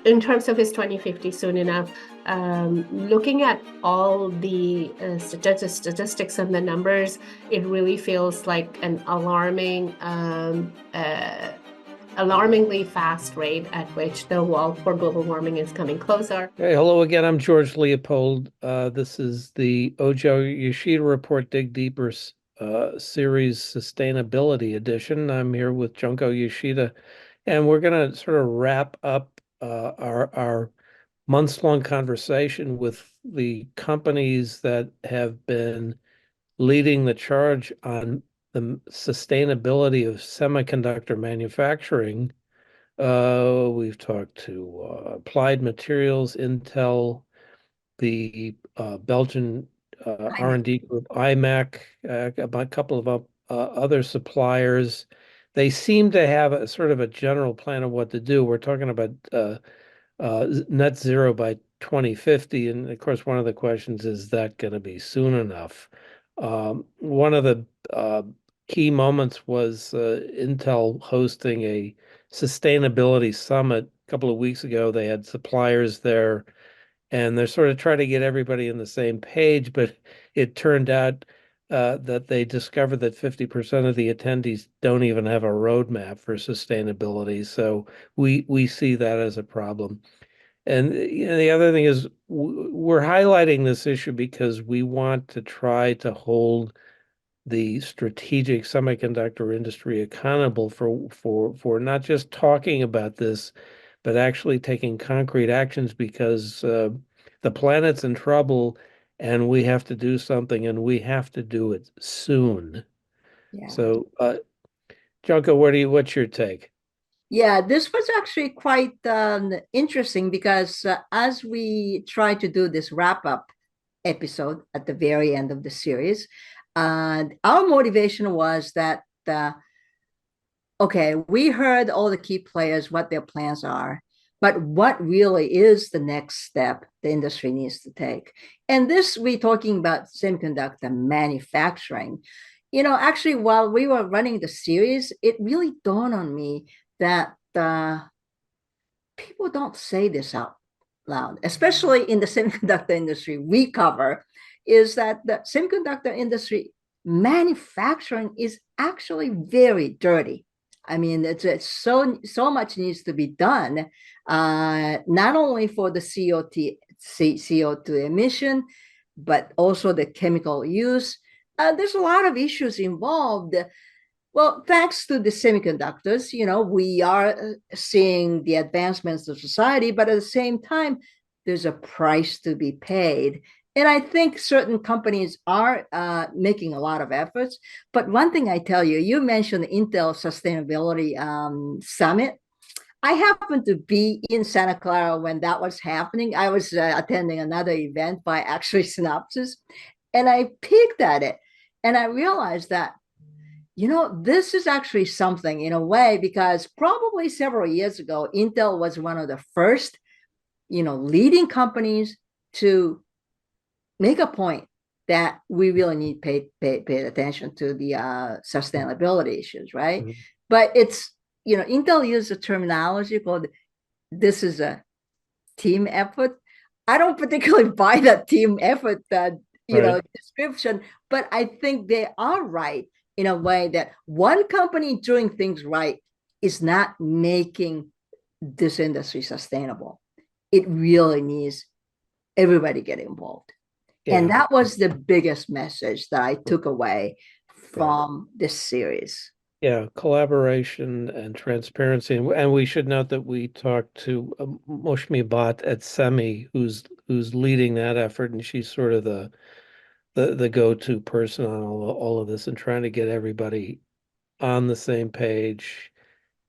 in terms of his 2050 soon enough, looking at all the statistics and the numbers, it really feels like an alarmingly fast rate at which the wall for global warming is coming closer. Hey, hello again. I'm George Leopold. This is the Ojo Yoshida Report Dig Deeper series sustainability edition. I'm here with Junko Yoshida, and we're going to sort of wrap up our months-long conversation with the companies that have been leading the charge on the sustainability of semiconductor manufacturing. We've talked to Applied Materials, Intel, the Belgian R&D group, Imec, a couple of other suppliers. They seem to have a sort of a general plan of what to do. We're talking about net zero by 2050, and of course, one of the questions is that going to be soon enough? One of the key moments was Intel hosting a sustainability summit a couple of weeks ago. They had suppliers there, and they're sort of trying to get everybody on the same page, but it turned out that they discovered that 50% of the attendees don't even have a roadmap for sustainability. So we see that as a problem. And the other thing is we're highlighting this issue because we want to try to hold the strategic semiconductor industry accountable for not just talking about this, but actually taking concrete actions, because the planet's in trouble and we have to do something, and we have to do it soon. Yeah. So, Junko, what's your take? Yeah, this was actually quite interesting because as we try to do this wrap up episode at the very end of the series, our motivation was that, okay, we heard all the key players, what their plans are, but what really is the next step the industry needs to take? And this, we're talking about semiconductor manufacturing. Actually, while we were running the series, it really dawned on me that people don't say this out loud, especially in the semiconductor industry we cover, is that the semiconductor industry manufacturing is actually very dirty. I mean, it's so much needs to be done, not only for the CO2 emission, but also the chemical use. There's a lot of issues involved. Well, thanks to the semiconductors, we are seeing the advancements of society, but at the same time, there's a price to be paid. And I think certain companies are making a lot of efforts. But one thing I tell you, you mentioned the Intel Sustainability Summit. I happened to be in Santa Clara when that was happening. I was attending another event by actually Synopsys, and I peeked at it, and I realized that this is actually something in a way, because probably several years ago, Intel was one of the first, leading companies to make a point that we really need pay attention to the sustainability issues, right? Mm-hmm. But it's, Intel used a terminology called, this is a team effort. I don't particularly buy that team effort, description, but I think they are right in a way that one company doing things right is not making this industry sustainable. It really needs everybody get involved. Yeah. And that was the biggest message that I took away from this series. Yeah, collaboration and transparency. And we should note that we talked to Moshmi Bhatt at SEMI, who's leading that effort, and she's sort of the go-to person on all of this and trying to get everybody on the same page.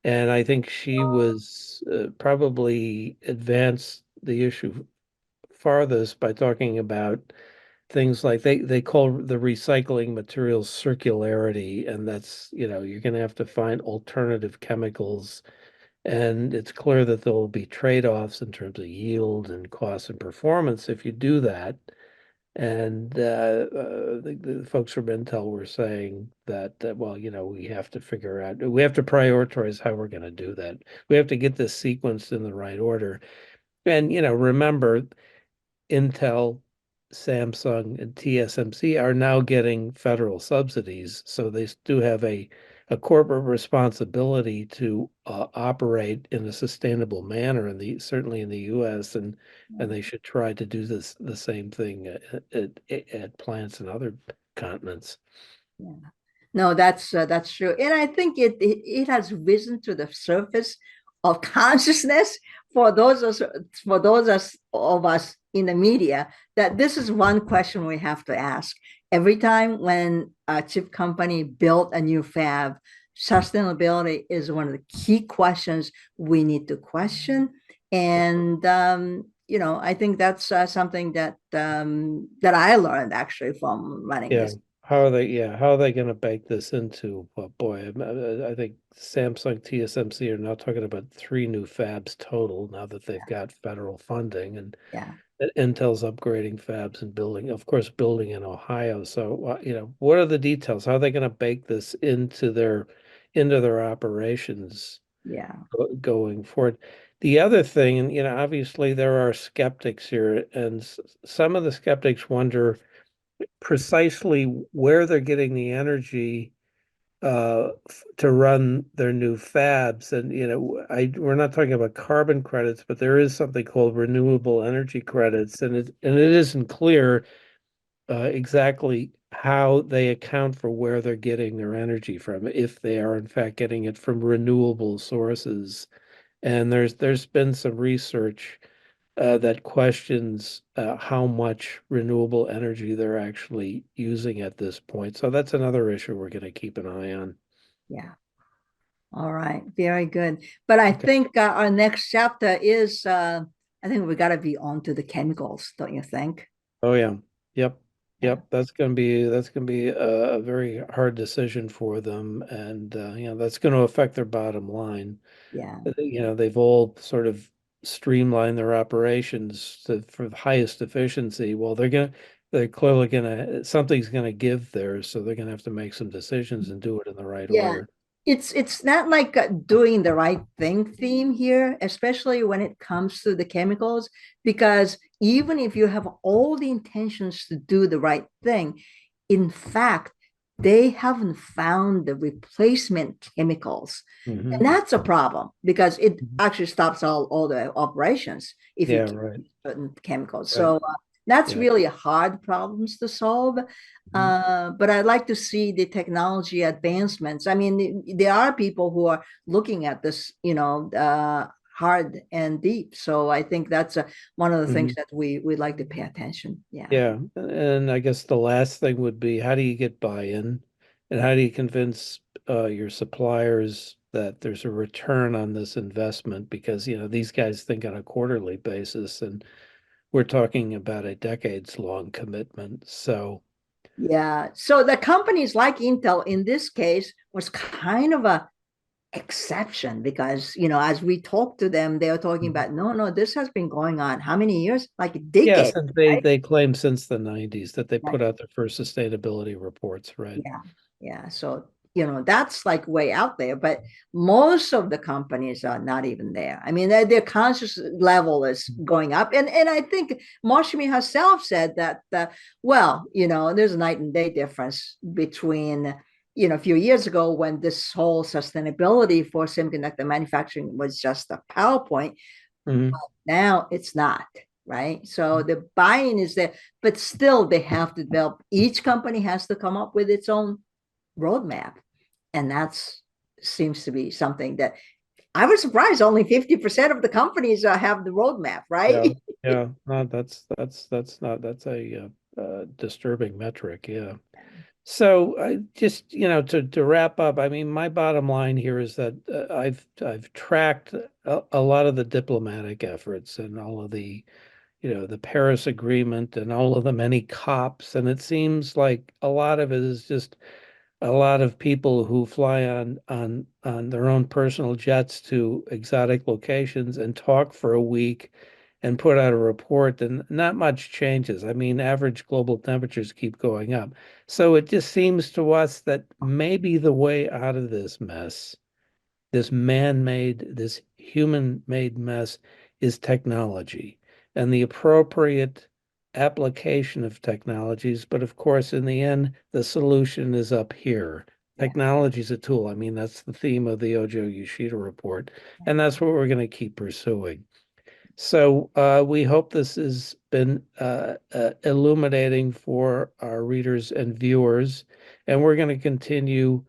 And I think she was probably advanced the issue farthest by talking about things like they call the recycling materials circularity, and that's, you're going to have to find alternative chemicals, and it's clear that there will be trade-offs in terms of yield and cost and performance if you do that. And the folks from Intel were saying that, well, we have to we have to prioritize how we're going to do that. We have to get this sequenced in the right order. And remember, Intel, Samsung, and TSMC are now getting federal subsidies, so they do have a corporate responsibility to operate in a sustainable manner certainly in the U.S. and they should try to do the same thing at plants in other continents. Yeah. No, that's true, and I think it has risen to the surface of consciousness for of us in the media that this is one question we have to ask every time when a chip company built a new fab. Sustainability is one of the key questions we need to question, and I think that's something that I learned actually from running Yeah. this. How are they going to bake this into, well, boy, I think Samsung, TSMC are now talking about 3 new fabs total now that they've got federal funding, and Yeah. Intel's upgrading fabs and building, of course, building in Ohio. So, what are the details? How are they going to bake this into their operations Yeah. going forward? The other thing, and obviously there are skeptics here, and some of the skeptics wonder precisely where they're getting the energy to run their new fabs. And we're not talking about carbon credits, but there is something called renewable energy credits, and it isn't clear exactly how they account for where they're getting their energy from, if they are in fact getting it from renewable sources. And there's been some research that questions how much renewable energy they're actually using at this point. So that's another issue we're going to keep an eye on. Yeah. All right. Very good. But I Okay. think our next chapter is, I think we got to be on to the chemicals, don't you think? Oh yeah. Yep. Yeah. Yep. That's gonna be a very hard decision for them, and that's going to affect their bottom line. Yeah. They've all sort of streamlined their operations for the highest efficiency. Well, they're clearly something's gonna give there, so they're gonna have to make some decisions and do it in the right Yeah. order. It's not like doing the right thing theme here, especially when it comes to the chemicals, because even if you have all the intentions to do the right thing, in fact, they haven't found the replacement chemicals. And Hmm. that's a problem because it actually stops all the operations if you Yeah, keep right. certain chemicals. Right. So that's Yeah. really hard problems to solve. Mhm. But I'd like to see the technology advancements. I mean, there are people who are looking at this, hard and deep. So I think that's one of the things Mhm. that we'd like to pay attention. Yeah. Yeah. And I guess the last thing would be, how do you get buy-in and how do you convince your suppliers that there's a return on this investment? Because, these guys think on a quarterly basis, and we're talking about a decades long commitment. So, Yeah. So the companies like Intel in this case was kind of a exception because as we talk to them, they are talking mhm. about no, this has been going on how many years? Like a Yes, decade, and they right? they claim since the 90s that they Right. put out their first sustainability reports, right? Yeah. Yeah. So that's like way out there, but most of the companies are not even there. I mean, their conscious level is going up, and I think Marshmi herself said that well, there's a night and day difference between a few years ago when this whole sustainability for semiconductor manufacturing was just a PowerPoint. Hmm. Now it's not, right? So the buy-in is there, but still they have to develop. Each company has to come up with its own roadmap, and that's seems to be something that I was surprised. Only 50% of the companies have the roadmap, Yeah, right? yeah. No, that's a disturbing metric. Yeah. So I just, to wrap up, I mean, my bottom line here is that I've tracked a lot of the diplomatic efforts and all of the Paris Agreement and all of the many COPs, and it seems like a lot of it is just a lot of people who fly on their own personal jets to exotic locations and talk for a week and put out a report, and not much changes. I mean, average global temperatures keep going up. So it just seems to us that maybe the way out of this mess, this man-made, this human-made mess, is technology and the appropriate application of technologies. But of course, in the end, the solution is up here. Technology is a tool. I mean, that's the theme of the Ojo Yoshida report, and that's what we're going to keep pursuing. So we hope this has been illuminating for our readers and viewers, and we're going to continue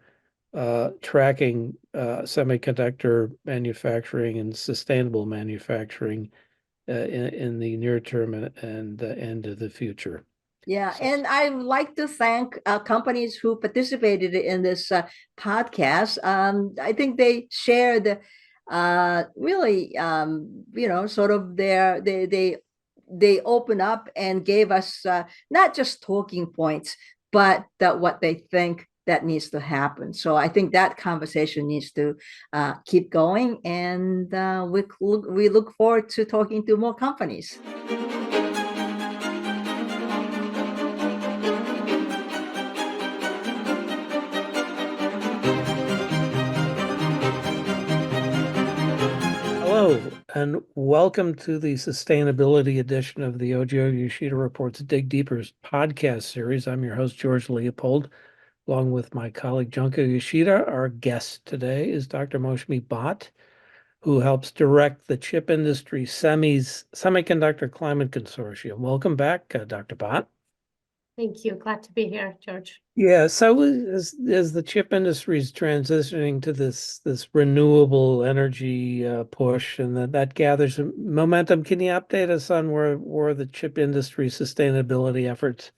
tracking semiconductor manufacturing and sustainable manufacturing in the near term and the end of the future. Yeah, and I would like to thank companies who participated in this podcast. I think they shared really, sort of they open up and gave us not just talking points, but what they think that needs to happen. So I think that conversation needs to keep going, and we look forward to talking to more companies. Hello, and welcome to the sustainability edition of the Ojo Yoshida Report's Dig Deeper's podcast series. I'm your host, George Leopold, along with my colleague, Junko Yoshida. Our guest today is Dr. Moshmi Bhatt, who helps direct the chip industry Semiconductor Climate Consortium. Welcome back, Dr. Bhatt. Thank you. Glad to be here, George. Yeah, so as the chip industry is transitioning to this renewable energy push, and that gathers momentum, can you update us on where the chip industry sustainability efforts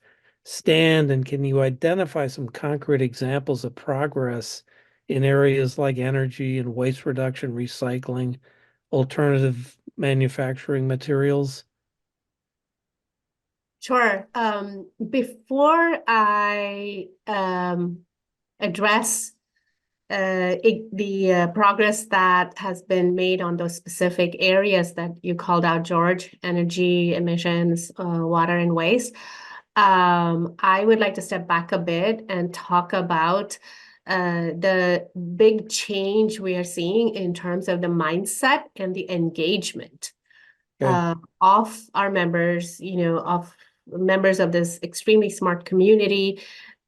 stand, and can you identify some concrete examples of progress in areas like energy and waste reduction, recycling, alternative manufacturing materials? Sure. Before I address the progress that has been made on those specific areas that you called out, George, energy, emissions, water, and waste, I would like to step back a bit and talk about the big change we are seeing in terms of the mindset and the engagement of our members, of members of this extremely smart community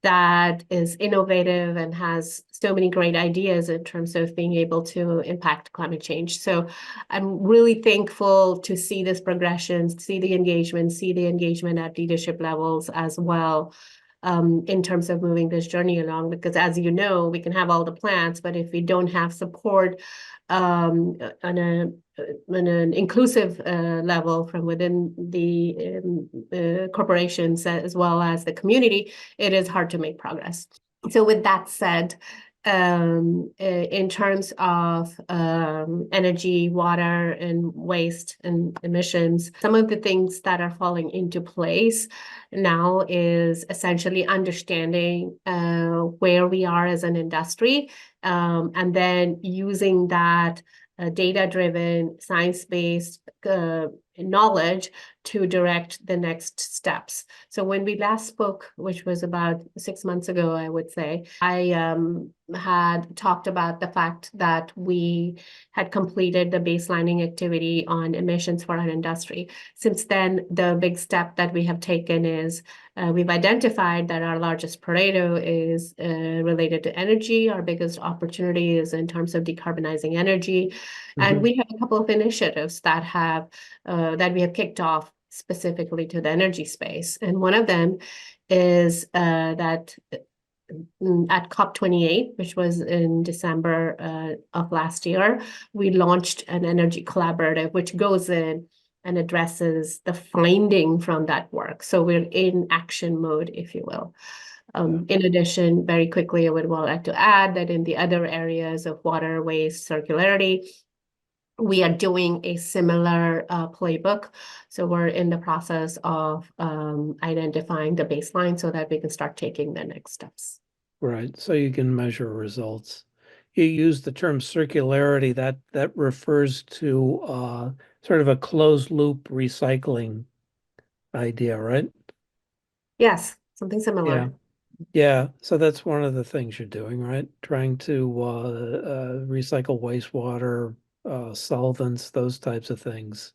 that is innovative and has so many great ideas in terms of being able to impact climate change. So I'm really thankful to see this progression, see the engagement at leadership levels as well, in terms of moving this journey along. Because as you know, we can have all the plans, but if we don't have support on an inclusive level from within the corporations as well as the community, it is hard to make progress. So with that said, in terms of energy, water, and waste and emissions, some of the things that are falling into place now is essentially understanding where we are as an industry, and then using that data-driven, science-based knowledge to direct the next steps. So when we last spoke, which was about 6 months ago, I would say, I had talked about the fact that we had completed the baselining activity on emissions for our industry. Since then, the big step that we have taken is we've identified that our largest Pareto is related to energy. Our biggest opportunity is in terms of decarbonizing energy. Mm-hmm. And we have a couple of initiatives that we have kicked off specifically to the energy space. And one of them is that at COP28, which was in December of last year, we launched an energy collaborative, which goes in and addresses the finding from that work. So we're in action mode, if you will. In addition, very quickly, I would like to add that in the other areas of water, waste, circularity, we are doing a similar playbook. So we're in the process of identifying the baseline so that we can start taking the next steps. Right. So you can measure results. You use the term circularity, that refers to sort of a closed loop recycling idea, right? Yes, something similar. Yeah. So that's one of the things you're doing, right? Trying to recycle wastewater, solvents, those types of things?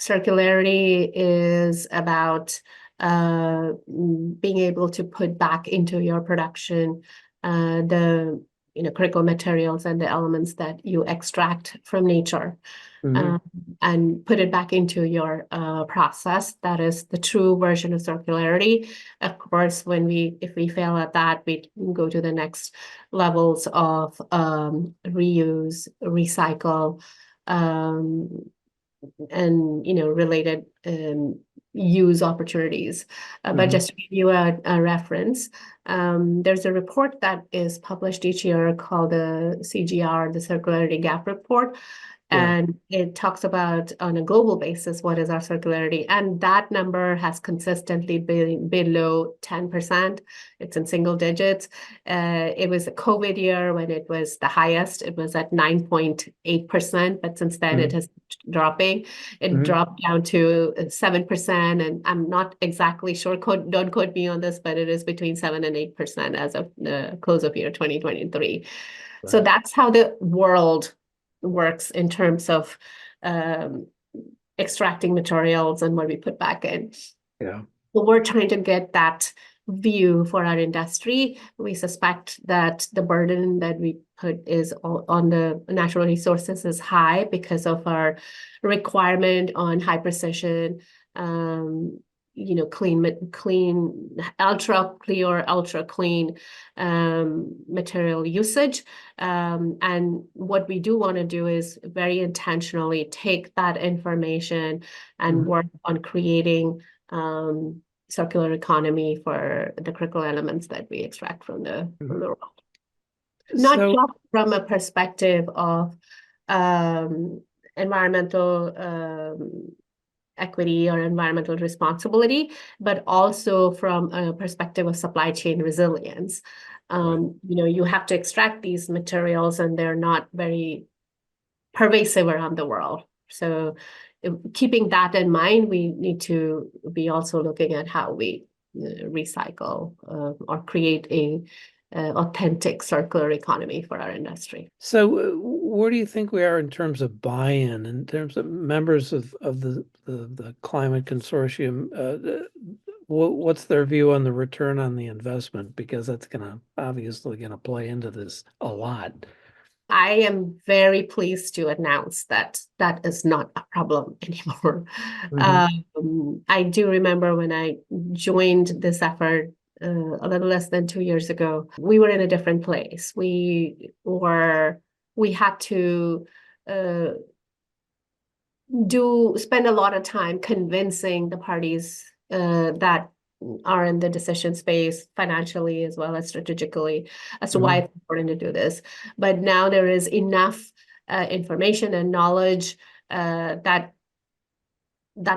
Circularity is about being able to put back into your production the critical materials and the elements that you extract from nature. Mhm. And put it back into your process. That is the true version of circularity. Of course, if we fail at that, we go to the next levels of reuse, recycle, and related use opportunities. But just to give you a reference, there's a report that is published each year called the CGR, the Circularity Gap Report. Yeah. And it talks about on a global basis, what is our circularity? And that number has consistently been below 10%. It's in single digits. It was a COVID year when it was the highest. It was at 9.8%, but since then it has dropping. It dropped down to 7%. And I'm not exactly sure, don't quote me on this, but it is between 7 and 8% as of the close of year 2023. So that's how the world works in terms of extracting materials and what we put back in. Yeah. But we're trying to get that view for our industry. We suspect that the burden that we put is on the natural resources is high because of our requirement on high precision, clean, ultra clear, ultra clean material usage. And what we do want to do is very intentionally take that information and work on creating circular economy for the critical elements that we extract from the world. Not just from a perspective of environmental equity or environmental responsibility, but also from a perspective of supply chain resilience. You have to extract these materials and they're not very pervasive around the world. So keeping that in mind, we need to be also looking at how we recycle or create a authentic circular economy for our industry. So where do you think we are in terms of buy-in, in terms of members of the climate consortium? What's their view on the return on the investment? Because that's obviously gonna play into this a lot. I am very pleased to announce that that is not a problem anymore. I do remember when I joined this effort a little less than 2 years ago, we were in a different place. We had to spend a lot of time convincing the parties that are in the decision space financially as well as strategically as to why it's important to do this. But now there is enough information and knowledge that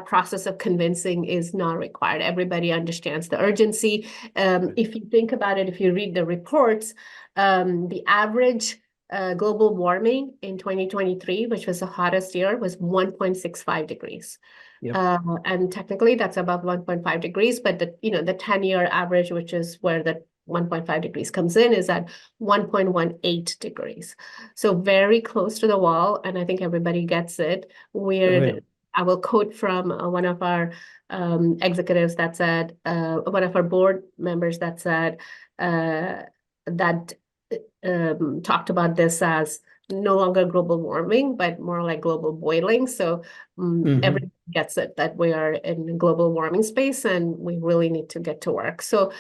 process of convincing is not required. Everybody understands the urgency. If you think about it, if you read the reports, the average global warming in 2023, which was the hottest year, was 1.65 degrees. And technically that's above 1.5 degrees, but the 10-year average, which is where the 1.5 degrees comes in, is at 1.18 degrees. So very close to the wall, and I think everybody gets it. I will quote from one of our executives that said, one of our board members that said, that talked about this as no longer global warming, but more like global boiling. So everyone gets it that we are in global warming space and we really need to get to work. So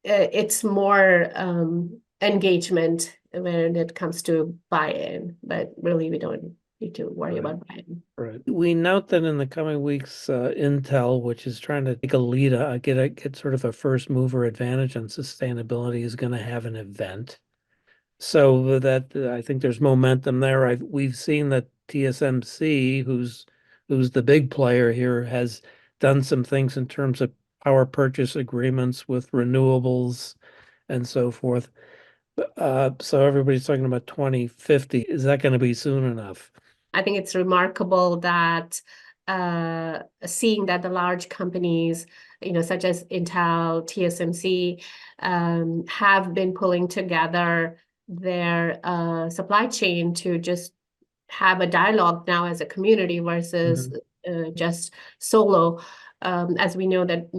it's more engagement when it comes to buy-in, but really we don't need to worry about buy-in. Right. We note that in the coming weeks, Intel, which is trying to take a lead, get sort of a first mover advantage on sustainability, is going to have an event. So that I think there's momentum there. We've seen that TSMC, who's the big player here, has done some things in terms of power purchase agreements with renewables and so forth. So everybody's talking about 2050. Is that going to be soon enough? I think it's remarkable that seeing that the large companies, such as Intel, TSMC, have been pulling together their supply chain to just have a dialogue now as a community versus just solo. As we know that,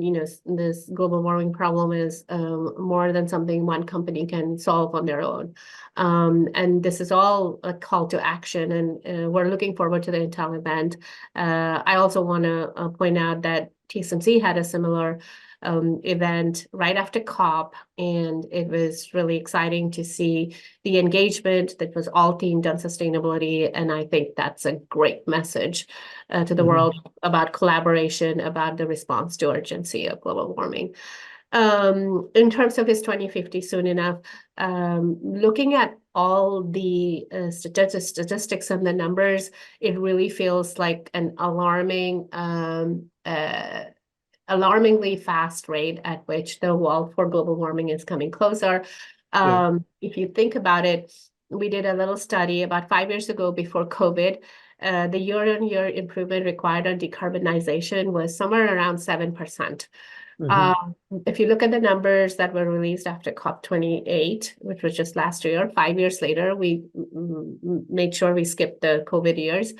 this global warming problem is more than something one company can solve on their own. And this is all a call to action, and we're looking forward to the Intel event. I also want to point out that TSMC had a similar event right after COP, and it was really exciting to see the engagement that was all themed on sustainability. And I think that's a great message to the world about collaboration, about the response to urgency of global warming. In terms of his 2050 soon enough, looking at all the statistics and the numbers, it really feels like an alarmingly fast rate at which the wall for global warming is coming closer. If you think about it, we did a little study about 5 years ago before COVID. The year-on-year improvement required on decarbonization was somewhere around 7%. If you look at the numbers that were released after COP28, which was just last year, 5 years later, we made sure we skipped the COVID years.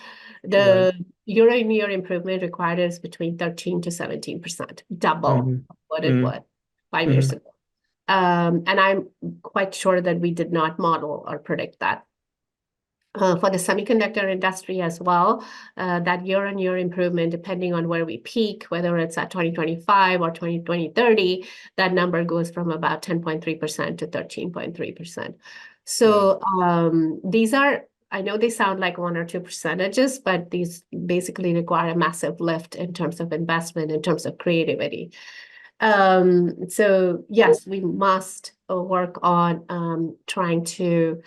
The year-on-year improvement required is between 13 to 17%, double what it was 5 years ago. And I'm quite sure that we did not model or predict that. For the semiconductor industry as well, that year-on-year improvement, depending on where we peak, whether it's at 2025 or 2030, that number goes from about 10.3% to 13.3%. So these are, I know they sound like 1 or 2 percentages, but these basically require a massive lift in terms of investment, in terms of creativity. So yes, we must work on trying to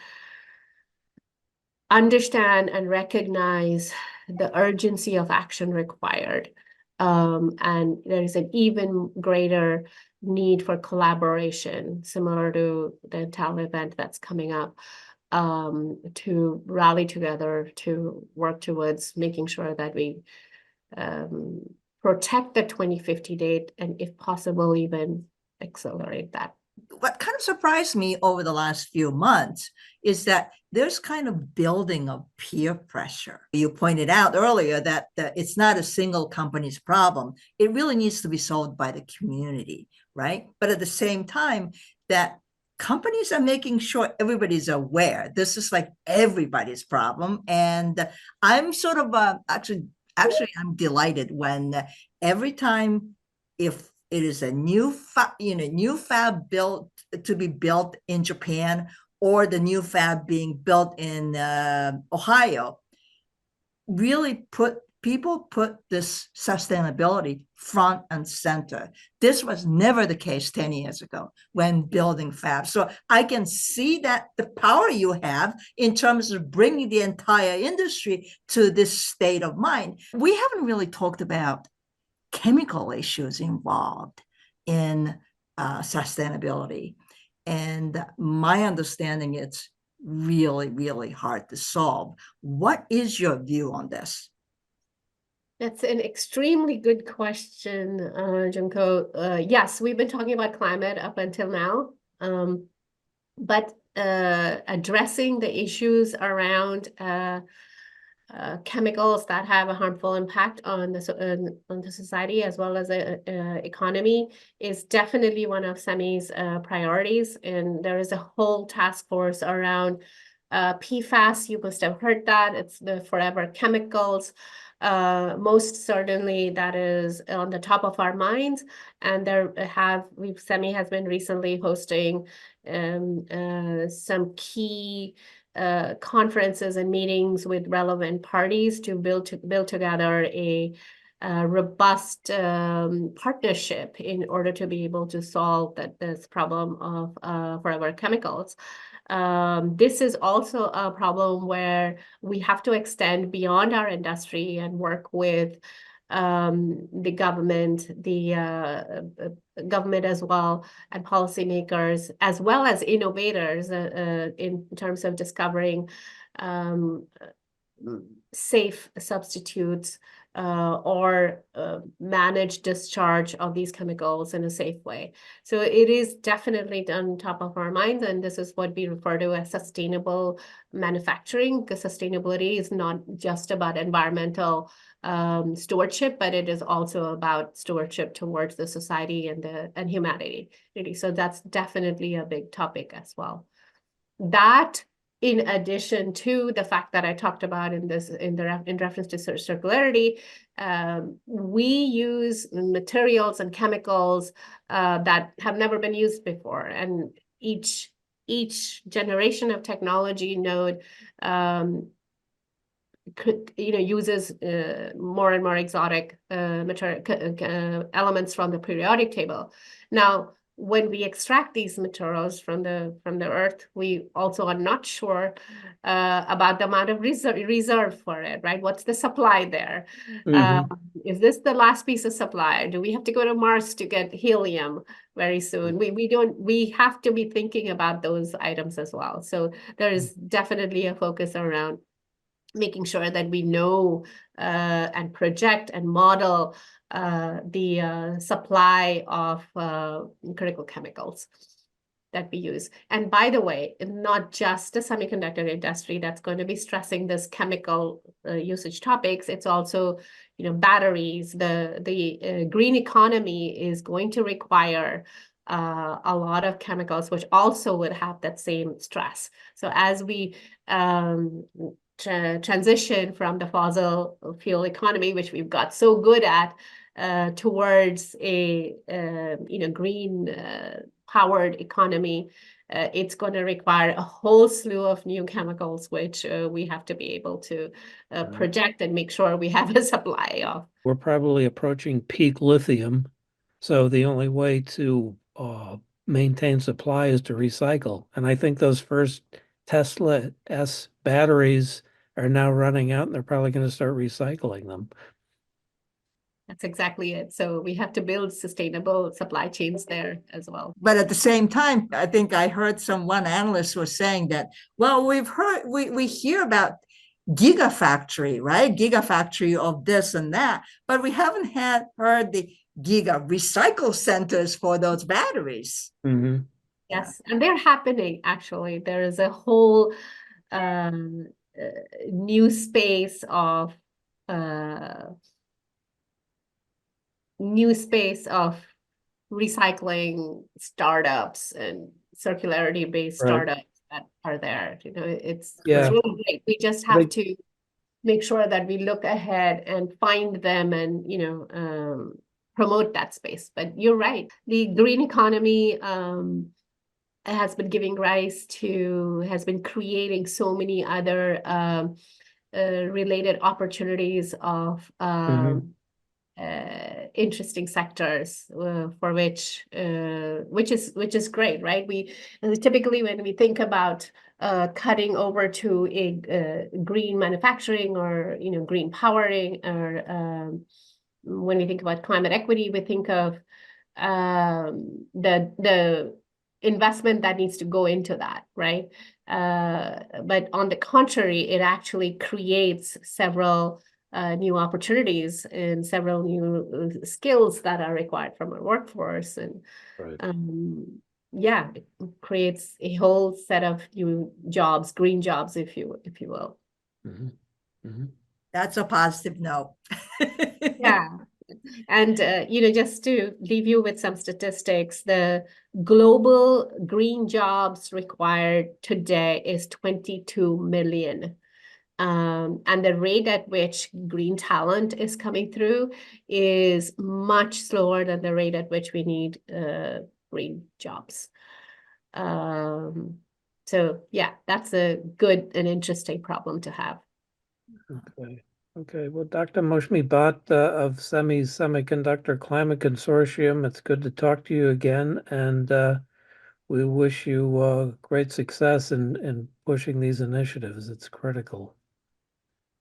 understand and recognize the urgency of action required. And there is an even greater need for collaboration, similar to the Intel event that's coming up, to rally together to work towards making sure that we protect the 2050 date, and if possible, even accelerate that. What kind of surprised me over the last few months is that there's kind of building of peer pressure. You pointed out earlier that it's not a single company's problem. It really needs to be solved by the community, right? But at the same time, that companies are making sure everybody's aware. This is like everybody's problem. And I'm sort of actually, I'm delighted when every time, if it is a new fab built to be built in Japan, or the new fab being built in Ohio, really people put this sustainability front and center. This was never the case 10 years ago when building fabs. So I can see that the power you have in terms of bringing the entire industry to this state of mind. We haven't really talked about chemical issues involved in sustainability. And my understanding, it's really, really hard to solve. What is your view on this? That's an extremely good question, Junko. Yes, we've been talking about climate up until now, but addressing the issues around chemicals that have a harmful impact on the society as well as the economy is definitely one of SEMI's priorities. And there is a whole task force around PFAS. You must have heard that. It's the forever chemicals. Most certainly that is on the top of our minds. And SEMI has been recently hosting some key conferences and meetings with relevant parties to build together a robust partnership in order to be able to solve this problem of forever chemicals. This is also a problem where we have to extend beyond our industry and work with the government, government as well, and policymakers, as well as innovators in terms of discovering safe substitutes or manage discharge of these chemicals in a safe way. So it is definitely on top of our minds, and this is what we refer to as sustainable manufacturing, because sustainability is not just about environmental stewardship, but it is also about stewardship towards the society and humanity. So that's definitely a big topic as well. That, in addition to the fact that I talked about in reference to circularity, we use materials and chemicals that have never been used before, and each generation of technology node uses more and more exotic material elements from the periodic table. Now, when we extract these materials from the earth, we also are not sure about the amount of reserve for it, right? What's the supply there? Is this the last piece of supply? Do we have to go to Mars to get helium very soon? We have to be thinking about those items as well. So there is definitely a focus around making sure that we know and project and model the supply of critical chemicals that we use. And by the way, not just the semiconductor industry that's going to be stressing this chemical usage topics. It's also, batteries. The green economy is going to require a lot of chemicals, which also would have that same stress. So as we transition from the fossil fuel economy, which we've got so good at, towards a green powered economy, it's going to require a whole slew of new chemicals, which we have to be able to project and make sure we have a supply of. We're probably approaching peak lithium, so the only way to maintain supply is to recycle. And I think those first Tesla S batteries are now running out, and they're probably going to start recycling them. That's exactly it. So we have to build sustainable supply chains there as well. But at the same time, I think I heard one analyst was saying that, well, we hear about gigafactory, right? Gigafactory of this and that, but we haven't heard the giga recycle centers for those batteries. Yes, and they're happening, actually. There is a whole new space of recycling startups and circularity-based startups that are there. It's really great. We just have to make sure that we look ahead and find them and promote that space. But you're right. The green economy has been creating so many other related opportunities of interesting sectors for which is great, right? We typically, when we think about cutting over to a green manufacturing or green powering, or when we think about climate equity, we think of the investment that needs to go into that, right? But on the contrary, it actually creates several new opportunities and several new skills that are required from our workforce, and it creates a whole set of new jobs, green jobs, if you will. That's a positive note. Yeah. And, just to leave you with some statistics, the global green jobs required today is 22 million. And the rate at which green talent is coming through is much slower than the rate at which we need green jobs. So, yeah, that's a good and interesting problem to have. Okay. Well, Dr. Moshmi Bhatt of Semiconductor Climate Consortium, it's good to talk to you again, and we wish you great success in pushing these initiatives. It's critical.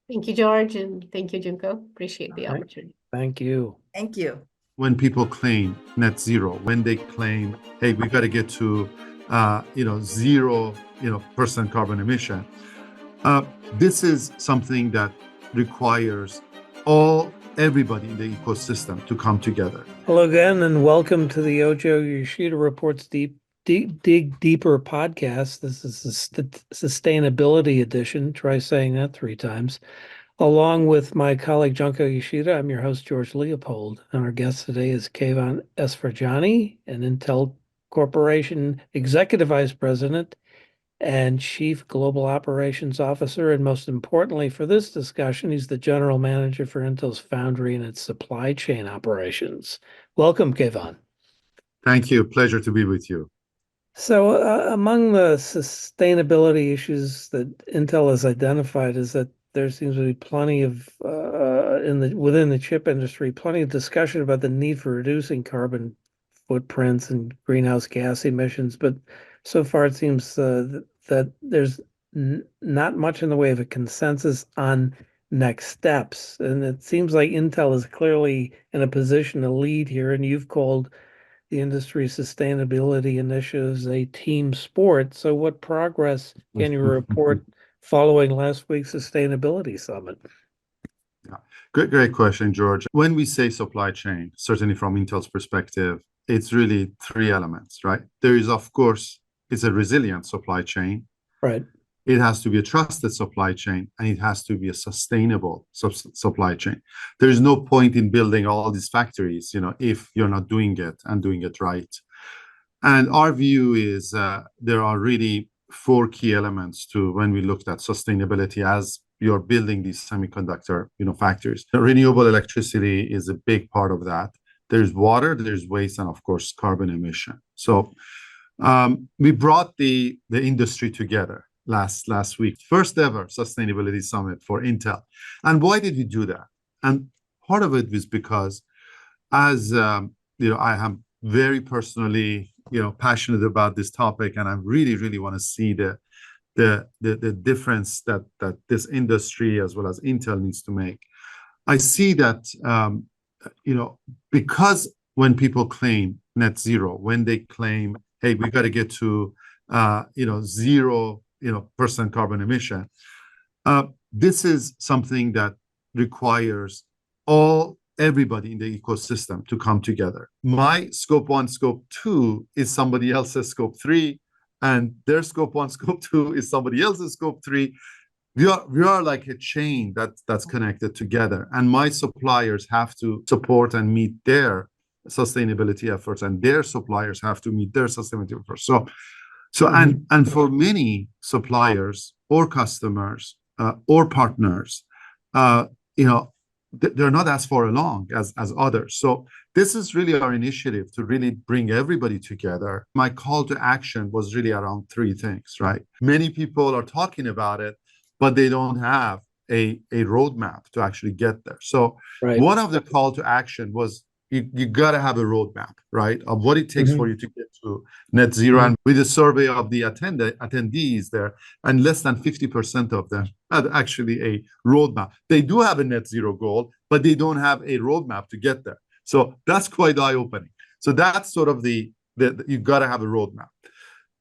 Thank you, George, and thank you, Junko. Appreciate the opportunity. Thank you. Thank you. When people claim net zero, when they claim, hey, we got to get to 0% carbon emission, this is something that requires all everybody in the ecosystem to come together. Hello again, and welcome to the Ojo Yoshida Reports Dig Deeper podcast. This is the sustainability edition. Try saying that 3 times. Along with my colleague Junko Yoshida, I'm your host, George Leopold, and our guest today is Keyvan Esfarjani, an Intel Corporation Executive Vice President and Chief Global Operations Officer. And most importantly for this discussion, he's the General Manager for Intel's Foundry and its supply chain operations. Welcome, Keyvan. Thank you. Pleasure to be with you. So among the sustainability issues that Intel has identified is that there seems to be plenty of, within the chip industry, plenty of discussion about the need for reducing carbon footprints and greenhouse gas emissions. But so far, it seems that there's not much in the way of a consensus on next steps. And it seems like Intel is clearly in a position to lead here, and you've called the industry's sustainability initiatives a team sport. So what progress can you report following last week's sustainability summit? Yeah. Great question, George. When we say supply chain, certainly from Intel's perspective, it's really 3 elements, right? There is, of course, it's a resilient supply chain. Right. It has to be a trusted supply chain, and it has to be a sustainable supply chain. There is no point in building all these factories, if you're not doing it and doing it right. And our view is there are really 4 key elements to when we looked at sustainability as you're building these semiconductor, factories. Renewable electricity is a big part of that. There's water, there's waste, and of course, carbon emission. So we brought the industry together last week, first ever sustainability summit for Intel. And why did we do that? And part of it was because, as I am very personally, passionate about this topic, and I really want to see the difference that this industry as well as Intel needs to make. I see that because when people claim net zero, when they claim, hey, we got to get to 0% carbon emission, this is something that requires everybody in the ecosystem to come together. My scope 1, scope 2 is somebody else's scope 3, and their scope 1, scope 2 is somebody else's scope 3. We are like a chain that's connected together, and my suppliers have to support and meet their sustainability efforts, and their suppliers have to meet their sustainability efforts. And for many suppliers or customers or partners, they're not as far along as others. So this is really our initiative to really bring everybody together. My call to action was really around 3 things, right? Many people are talking about it, but they don't have a roadmap to actually get there. So one of the call to action was you got to have a roadmap, right, of what it takes for you to get to net zero. And with a survey of the attendees there, and less than 50% of them had actually a roadmap. They do have a net zero goal, but they don't have a roadmap to get there. So that's quite eye-opening. So that's sort of the you got to have a roadmap.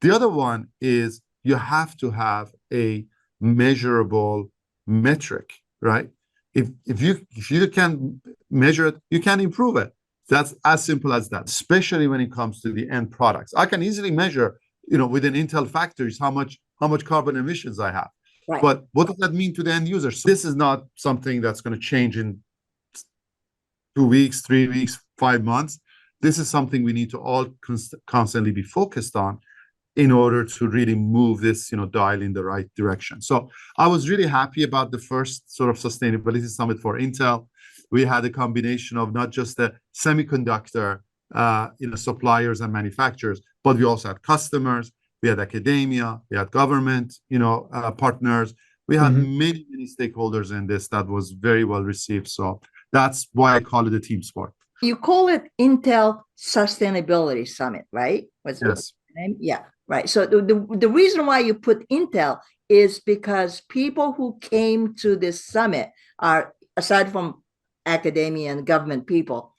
The other one is you have to have a measurable metric, right? If you can measure it, you can improve it. That's as simple as that, especially when it comes to the end products. I can easily measure, within Intel factories, how much carbon emissions I have. Right. But what does that mean to the end user? So this is not something that's going to change in 2 weeks, 3 weeks, 5 months. This is something we need to all constantly be focused on in order to really move this, dial in the right direction. So I was really happy about the first sort of sustainability summit for Intel. We had a combination of not just the semiconductor, suppliers and manufacturers, but we also had customers, we had academia, we had government, partners. We had many stakeholders in this that was very well received. So that's why I call it a team sport. You call it Intel Sustainability Summit, right? Yes. What's the name? Yeah. Right. So the reason why you put Intel is because people who came to this summit are, aside from academia and government people,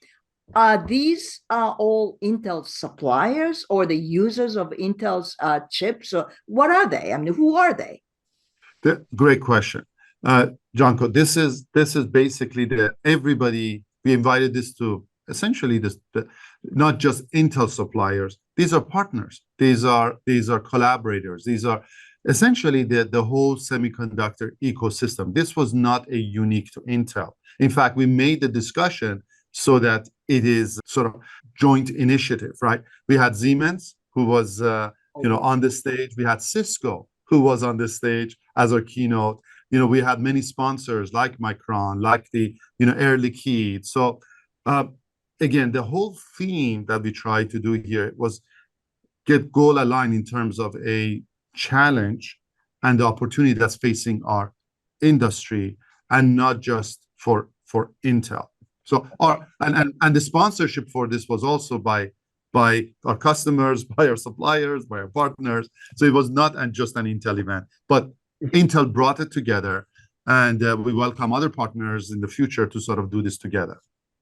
are these all Intel suppliers or the users of Intel's chips? Or what are they? I mean, who are they? Great question. Janko, this is basically everybody. We invited this to essentially not just Intel suppliers. These are partners. These are collaborators. These are essentially the whole semiconductor ecosystem. This was not a unique to Intel. In fact, we made the discussion so that it is sort of joint initiative, right? We had Siemens, who was on the stage. We had Cisco, who was on the stage as our keynote. We had many sponsors like Micron, like the Air Liquide. So again, the whole theme that we tried to do here was get goal aligned in terms of a challenge and the opportunity that's facing our industry, and not just for Intel. So and the sponsorship for this was also by our customers, by our suppliers, by our partners. So it was not just an Intel event, but Intel brought it together, and we welcome other partners in the future to sort of do this together.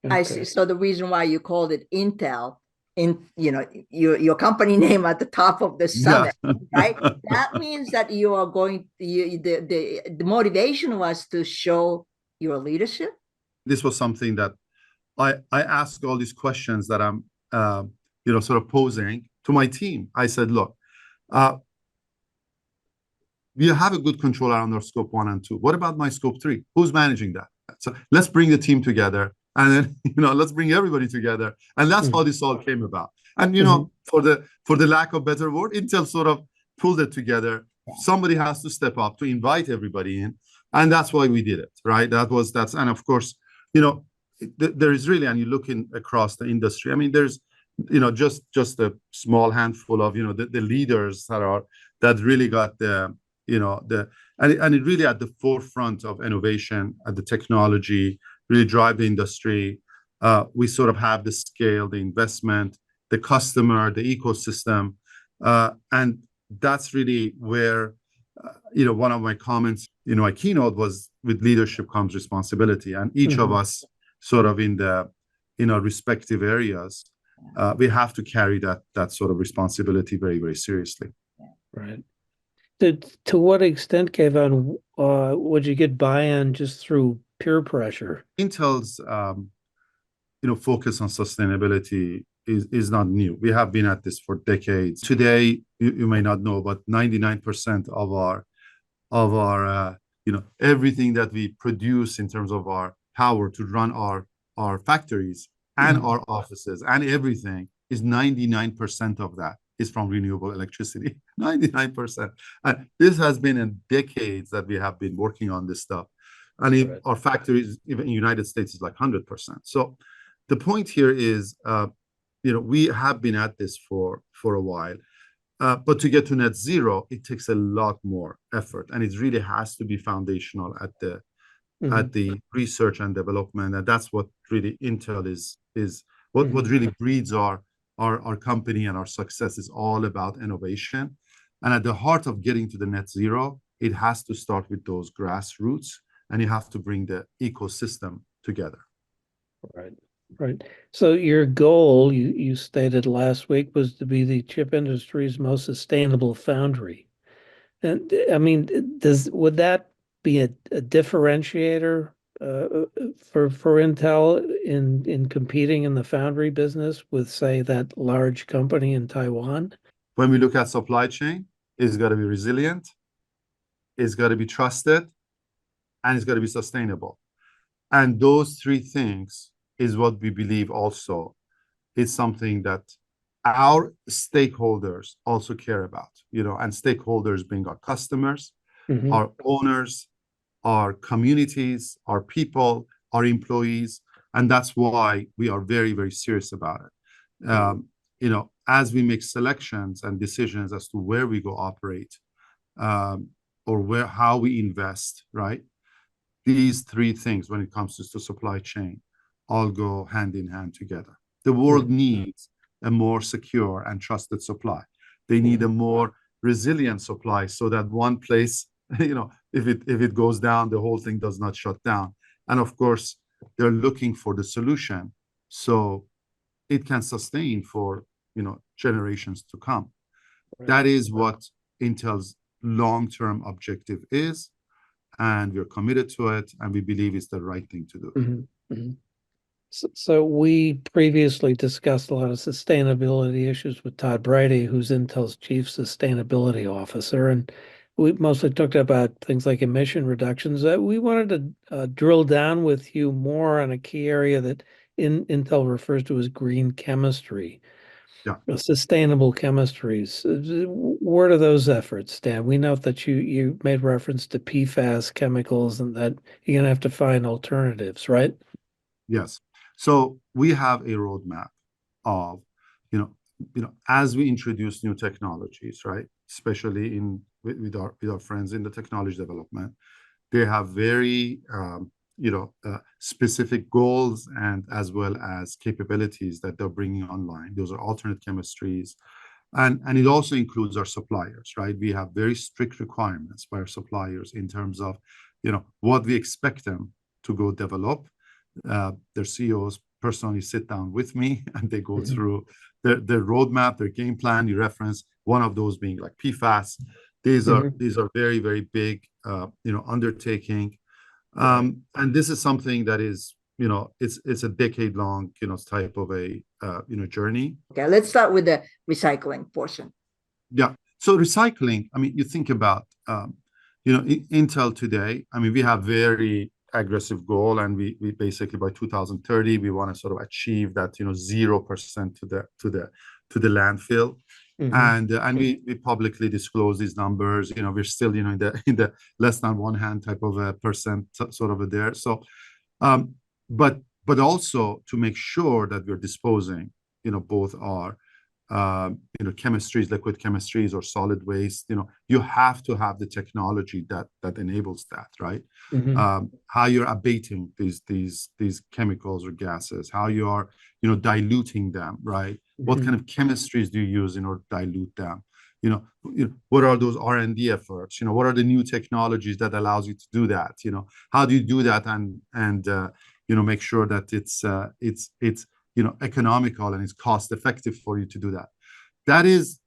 I see. So the reason why you called it Intel, your company name at the top of the summit, right? That means that you are going. The motivation was to show your leadership. This was something that I asked all these questions that I'm sort of posing to my team. I said, look, we have a good control around our scope 1 and 2. What about my scope 3? Who's managing that? So let's bring the team together, and then let's bring everybody together, and that's how this all came about. And for the lack of better word, Intel sort of pulled it together. Somebody has to step up to invite everybody in, and that's why we did it, right? And of course, there is really, and you're looking across the industry. I mean, there's just a small handful of the leaders that really got and it really at the forefront of innovation, at the technology, really drive the industry. We sort of have the scale, the investment, the customer, the ecosystem, and that's really where one of my comments, my keynote was, with leadership comes responsibility, and each of us sort of in our respective areas, we have to carry that sort of responsibility very, very seriously. Right. To what extent, Kevin, would you get buy-in just through peer pressure? Intel's focus on sustainability is not new. We have been at this for decades. Today, you may not know, but 99% of our everything that we produce in terms of our power to run our factories and our offices and everything is 99% of that is from renewable electricity. 99%. And this has been in decades that we have been working on this stuff. And our factories, even in the United States, is like 100%. So the point here is, we have been at this for a while. But to get to net zero, it takes a lot more effort. And it really has to be foundational at the research and development. And that's what really Intel is what really breeds our company, and our success is all about innovation. And at the heart of getting to the net zero, it has to start with those grassroots, and you have to bring the ecosystem together. Right. So your goal, you stated last week, was to be the chip industry's most sustainable foundry. And I mean, would that be a differentiator for Intel in competing in the foundry business with, say, that large company in Taiwan? When we look at supply chain, it's got to be resilient, it's got to be trusted, and it's got to be sustainable. And those three things is what we believe also is something that our stakeholders also care about, and stakeholders being our customers, our owners, our communities, our people, our employees. And that's why we are very, very serious about it. As we make selections and decisions as to where we go operate, or how we invest, right? These three things, when it comes to supply chain, all go hand in hand together. The world needs a more secure and trusted supply. They need a more resilient supply, so that one place, if it goes down, the whole thing does not shut down. And of course, they're looking for the solution so it can sustain for generations to come. That is what Intel's long-term objective is, and we're committed to it, and we believe it's the right thing to do. So we previously discussed a lot of sustainability issues with Todd Brady, who's Intel's chief sustainability officer, and we mostly talked about things like emission reductions. We wanted to drill down with you more on a key area that Intel refers to as green chemistry. Yeah. Sustainable chemistries. Where do those efforts stand? We know that you made reference to PFAS chemicals and that you're gonna have to find alternatives, right? Yes. So we have a roadmap of, as we introduce new technologies, right? Especially with our friends in the technology development, they have very specific goals and as well as capabilities that they're bringing online. Those are alternate chemistries, and it also includes our suppliers, right? We have very strict requirements by our suppliers in terms of what we expect them to go develop. Their CEOs personally sit down with me and they go through their roadmap, their game plan. You reference one of those being like PFAS. These are very, very big undertaking. And this is something that is, it's a decade long, type of a journey. Okay, let's start with the recycling portion. Yeah. So recycling, I mean, you think about, Intel today, I mean, we have very aggressive goal, and we basically by 2030 we want to sort of achieve that 0% to the landfill. And we publicly disclose these numbers. We're still in the less than one hand type of a percent sort of there. So but also to make sure that we're disposing both our chemistries, liquid chemistries, or solid waste. You have to have the technology that enables that, right? How you're abating these chemicals or gases, how you are diluting them, right? What kind of chemistries do you use in order to dilute them? What are those R&D efforts? What are the new technologies that allows you to do that? How do you do that and make sure that it's economical and it's cost effective for you to do that? That is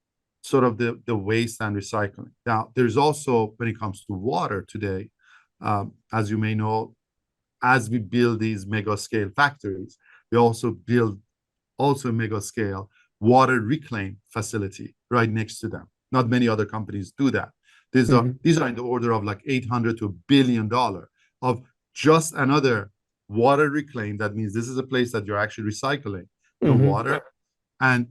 sort of the waste and recycling. Now, there's also, when it comes to water today, as you may know, as we build these mega scale factories, we also build a mega scale water reclaim facility right next to them. Not many other companies do that. These are in the order of like $800 to $1 billion of just another water reclaim. That means this is a place that you're actually recycling the water, and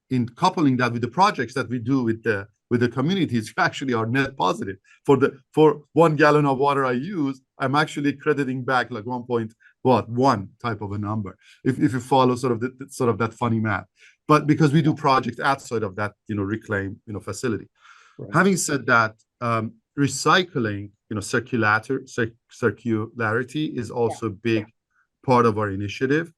in coupling that with the projects that we do with the communities, you actually are net positive. For 1 gallon of water I use, I'm actually crediting back like 1 type of a number, if you follow sort of that funny math. But because we do projects outside of that reclaim facility. Right. Having said that, recycling, circularity is also a big part of our initiative.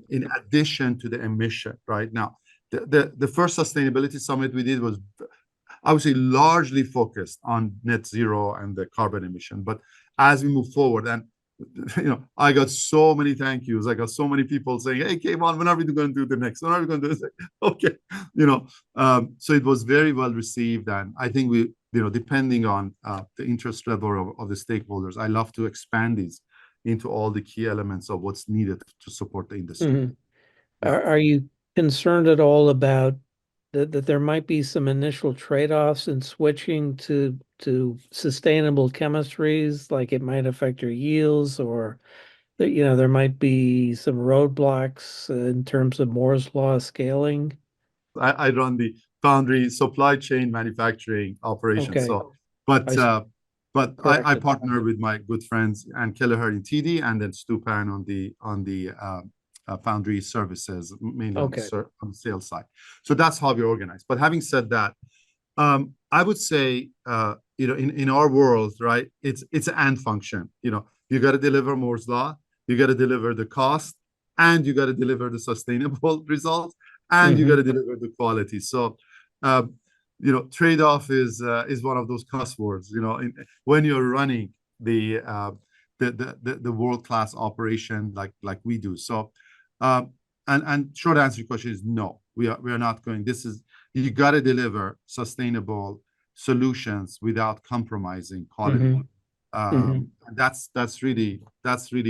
In addition to the emission, right? Now, the first sustainability summit we did was, I would say, largely focused on net zero and the carbon emission. But as we move forward, and I got so many thank yous. I got so many people saying, "Hey, Kevon, when are we going to do the next? When are we going to do this?" Okay, so it was very well received, and I think we, depending on the interest level of the stakeholders, I love to expand these into all the key elements of what's needed to support the industry. Are you concerned at all about that there might be some initial trade-offs in switching to sustainable chemistries, like it might affect your yields, or that there might be some roadblocks in terms of Moore's law scaling? I run the foundry supply chain manufacturing operation. Okay. So, but I partner with my good friends Ann Kelleher in TD, and then Stu Pan on the foundry services, mainly on the sales side. So that's how we organize. But having said that, I would say, in our world, right, it's an and function. You got to deliver Moore's law, you got to deliver the cost, and you got to deliver the sustainable results, and you got to deliver the quality. So, trade-off is one of those cuss words. When you're running the world-class operation like we do. So, and short answer to your question is no. We are not going. You got to deliver sustainable solutions without compromising quality. And that's really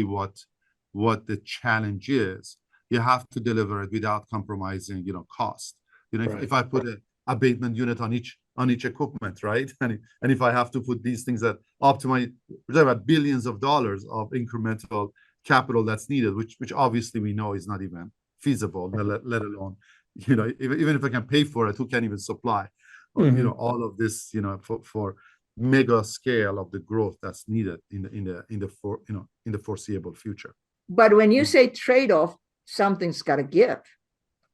what the challenge is. You have to deliver it without compromising, cost. If I put an abatement unit on each equipment, right? And if I have to put these things that optimize, we're talking about billions of dollars of incremental capital that's needed, which obviously we know is not even feasible, let alone, even if I can pay for it, who can even supply, all of this, for mega scale of the growth that's needed in the foreseeable future. But when you say trade-off, something's got to give.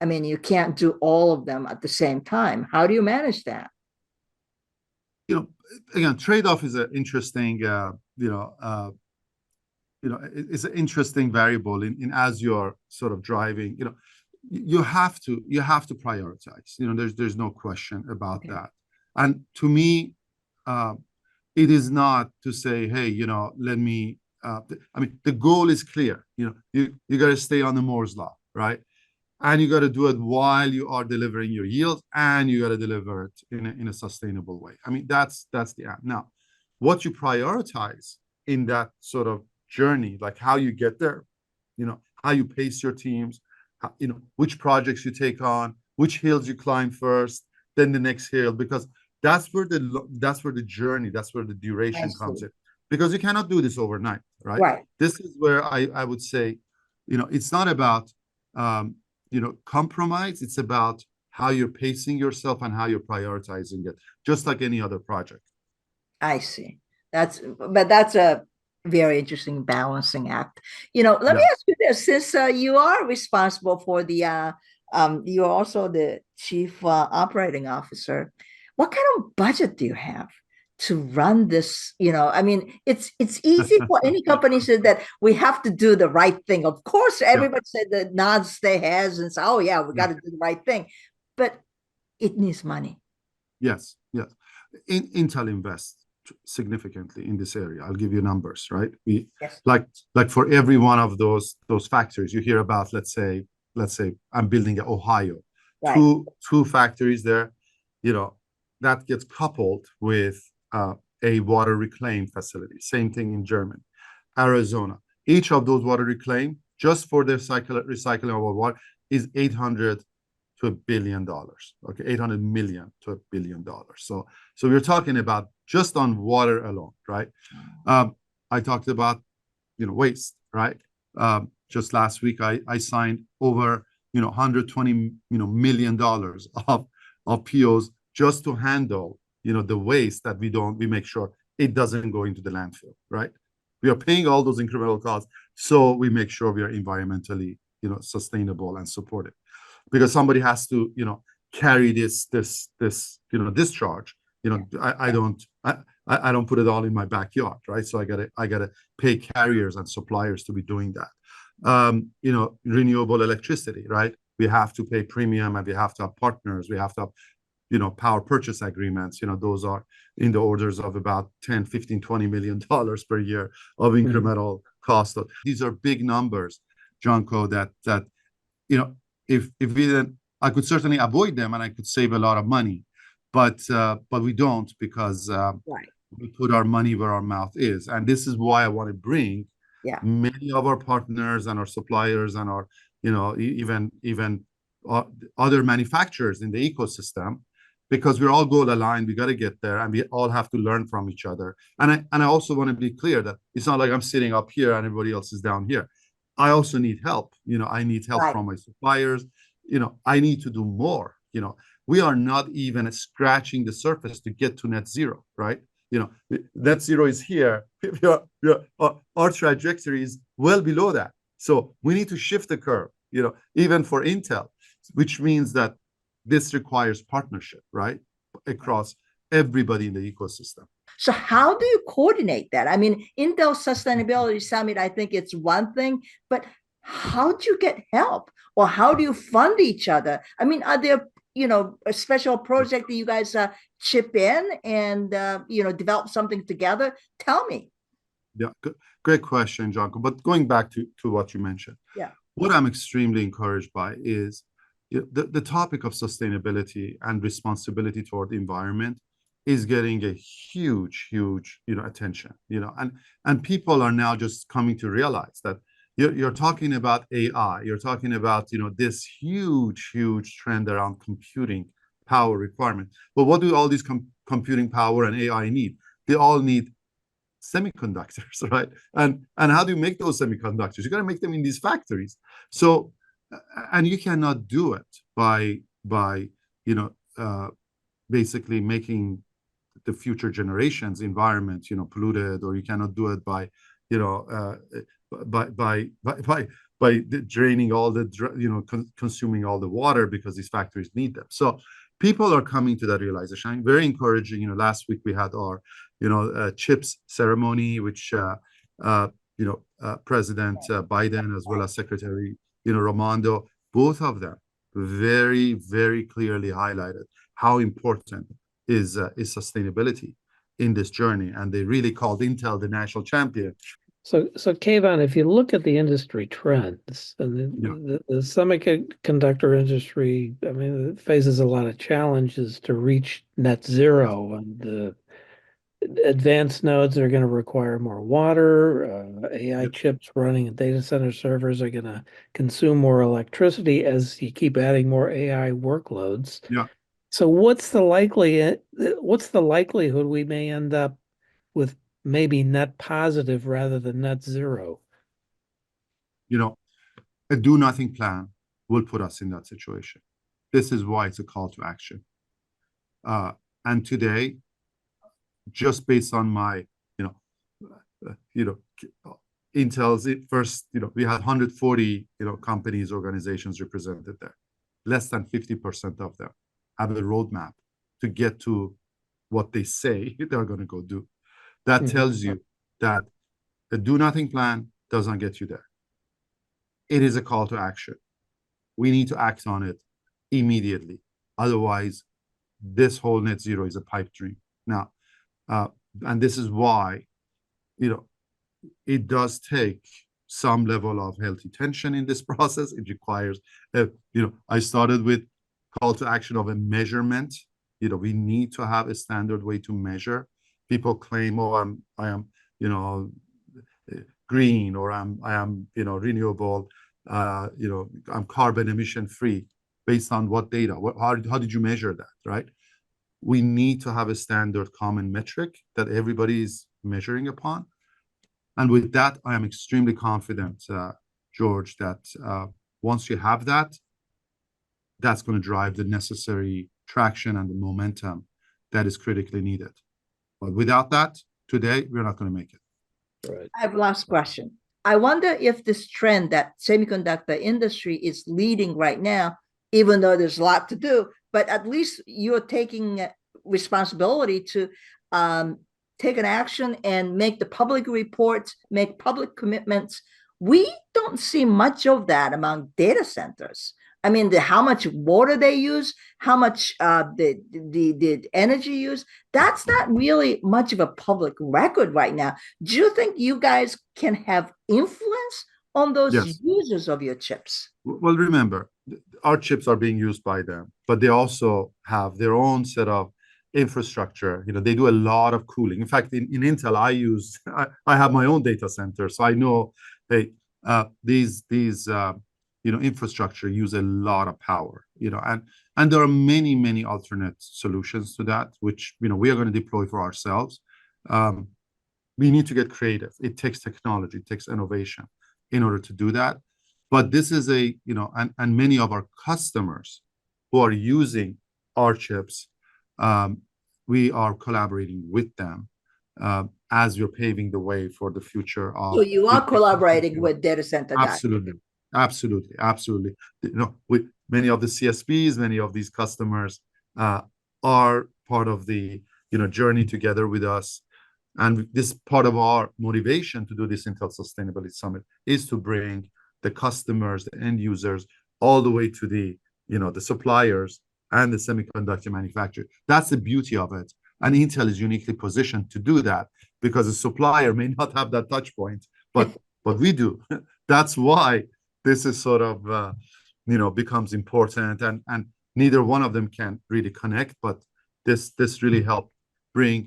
I mean, you can't do all of them at the same time. How do you manage that? Again, trade-off is an interesting, it's an interesting variable in as you're sort of driving. You have to prioritize. There's no question about that. And to me, it is not to say, hey, let me. The goal is clear. You got to stay on the Moore's law, right? And you got to do it while you are delivering your yield, and you got to deliver it in a sustainable way. That's the aim. Now, what you prioritize in that sort of journey, like how you get there, how you pace your teams, which projects you take on, which hills you climb first, then the next hill, because that's where the journey, that's where the duration comes in, because you cannot do this overnight, right? Right. This is where I would say, it's not about compromise. It's about how you're pacing yourself and how you're prioritizing it, just like any other project. I see. That's a very interesting balancing act. Let me ask you this: since you are responsible for the, you're also the chief operating officer, what kind of budget do you have to run this? It's easy for any company to say that we have to do the right thing. Of course, everybody said that, nods their heads and says, "Oh yeah, we got to do the right thing," but it needs money. Yes. Intel invests significantly in this area. I'll give you numbers, right? Like for every one of those factories you hear about, let's say I'm building in Ohio, right. two factories there, that gets coupled with a water reclaim facility. Same thing in Germany, Arizona. Each of those water reclaim, just for their recycling of water, is $800 to $1 billion. Okay, 800 million to $1 billion. So we're talking about just on water alone, right? I talked about waste, right? Just last week I signed over $120 million of POs just to handle the waste that we make sure it doesn't go into the landfill, right? We are paying all those incremental costs, so we make sure we are environmentally sustainable and supportive, because somebody has to carry this discharge. I don't put it all in my backyard, right? So I gotta pay carriers and suppliers to be doing that. Renewable electricity, right? We have to pay premium, and we have to have partners. We have to have power purchase agreements. Those are in the orders of about 10, 15, $20 million per year of incremental cost. These are big numbers, Junko, that if we didn't, I could certainly avoid them and I could save a lot of money, but we don't, because we put our money where our mouth is. And this is why I want to bring many of our partners and our suppliers and our even other manufacturers in the ecosystem, because we're all goal aligned. We got to get there, and we all have to learn from each other. And I also want to be clear that it's not like I'm sitting up here and everybody else is down here. I also need help. I need help from my suppliers. I need to do more. We are not even scratching the surface to get to net zero, right? Net zero is here. Our trajectory is well below that. So we need to shift the curve, even for Intel, which means that this requires partnership, right? Across everybody in the ecosystem. So how do you coordinate that? I mean, Intel Sustainability Summit, I think it's one thing, but how do you get help? Or how do you fund each other? I mean, are there, a special project that you guys chip in and, develop something together? Tell me. Yeah, great question, Jonko. But going back to what you mentioned, what I'm extremely encouraged by is the topic of sustainability and responsibility toward the environment is getting a huge, attention, and people are now just coming to realize that you're talking about AI, you're talking about, this huge trend around computing power requirement. But what do all these computing power and AI need? They all need semiconductors, right? And how do you make those semiconductors? You got to make them in these factories. So, and you cannot do it by basically making the future generations environment, polluted, or you cannot do it by, by draining all the, consuming all the water, because these factories need them. So people are coming to that realization. Very encouraging. Last week we had our, CHIPS ceremony, which, President Biden, as well as Secretary, Raimondo, both of them very, very clearly highlighted how important is sustainability in this journey, and they really called Intel the national champion. So Keyvan, if you look at the industry trends, and the semiconductor industry, I mean, it faces a lot of challenges to reach net zero, and the advanced nodes are going to require more water. AI chips running in data center servers are going to consume more electricity as you keep adding more AI workloads. Yeah. So what's the likelihood we may end up with maybe net positive rather than net zero? A do-nothing plan will put us in that situation. This is why it's a call to action. And today, just based on my, Intel's first, we had 140, companies, organizations represented there. Less than 50% of them have a roadmap to get to what they say they're going to go do. That tells you that a do-nothing plan doesn't get you there. It is a call to action. We need to act on it immediately. Otherwise, this whole net zero is a pipe dream. Now, and this is why, it does take some level of healthy tension in this process. It requires, I started with call to action of a measurement. We need to have a standard way to measure. People claim, oh, I am, green, or I am, renewable, I'm carbon emission free. Based on what data? How did you measure that, right? We need to have a standard common metric that everybody is measuring upon. And with that, I am extremely confident, George, that once you have that, that's going to drive the necessary traction and the momentum that is critically needed. But without that, today, we're not going to make it. Right. I have last question. I wonder if this trend that semiconductor industry is leading right now, even though there's a lot to do, but at least you're taking responsibility to take an action and make the public reports, make public commitments. We don't see much of that among data centers. I mean, how much water they use, how much the energy use, that's not really much of a public record right now. Do you think you guys can have influence on those users of your chips? Well, remember, our chips are being used by them, but they also have their own set of infrastructure. They do a lot of cooling. In fact, in Intel, I have my own data center, so I know these infrastructure use a lot of power. And there are many alternate solutions to that, which we are going to deploy for ourselves. We need to get creative. It takes technology, it takes innovation in order to do that. But this is and many of our customers who are using our chips, we are collaborating with them as we're paving the way for the future of. So you are collaborating with data center guys. Absolutely. With many of the CSPs, many of these customers are part of the journey together with us. And this part of our motivation to do this Intel Sustainability Summit is to bring the customers, the end users, all the way to the suppliers and the semiconductor manufacturer. That's the beauty of it. And Intel is uniquely positioned to do that, because a supplier may not have that touch point, but we do. That's why this is sort of, becomes important, and neither one of them can really connect, but this really helped bring,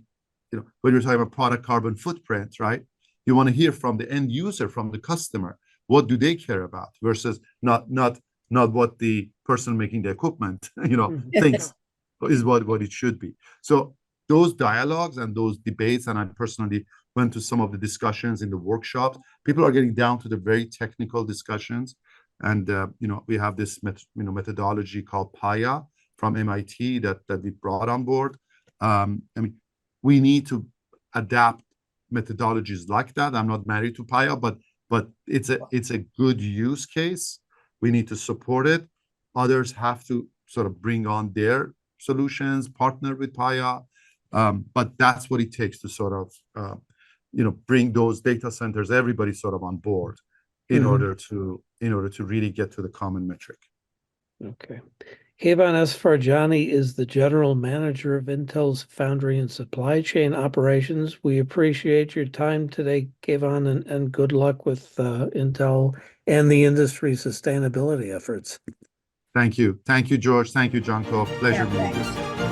when you're talking about product carbon footprint, right? You want to hear from the end user, from the customer, what do they care about versus not what the person making the equipment, thinks is what it should be. So those dialogues and those debates, and I personally went to some of the discussions in the workshops. People are getting down to the very technical discussions, and we have this methodology called PAYA from MIT that we brought on board. I mean, we need to adapt methodologies like that. I'm not married to PAYA, but it's a good use case. We need to support it. Others have to sort of bring on their solutions, partner with PAYA. But that's what it takes to sort of bring those data centers, everybody sort of on board in order to really get to the common metric. Okay. Keyvan Esfarjani is the General Manager of Intel's Foundry and Supply Chain Operations. We appreciate your time today, Keyvan, and good luck with Intel and the industry's sustainability efforts. Thank you. Thank you, George. Thank you, Junko. Pleasure meeting you.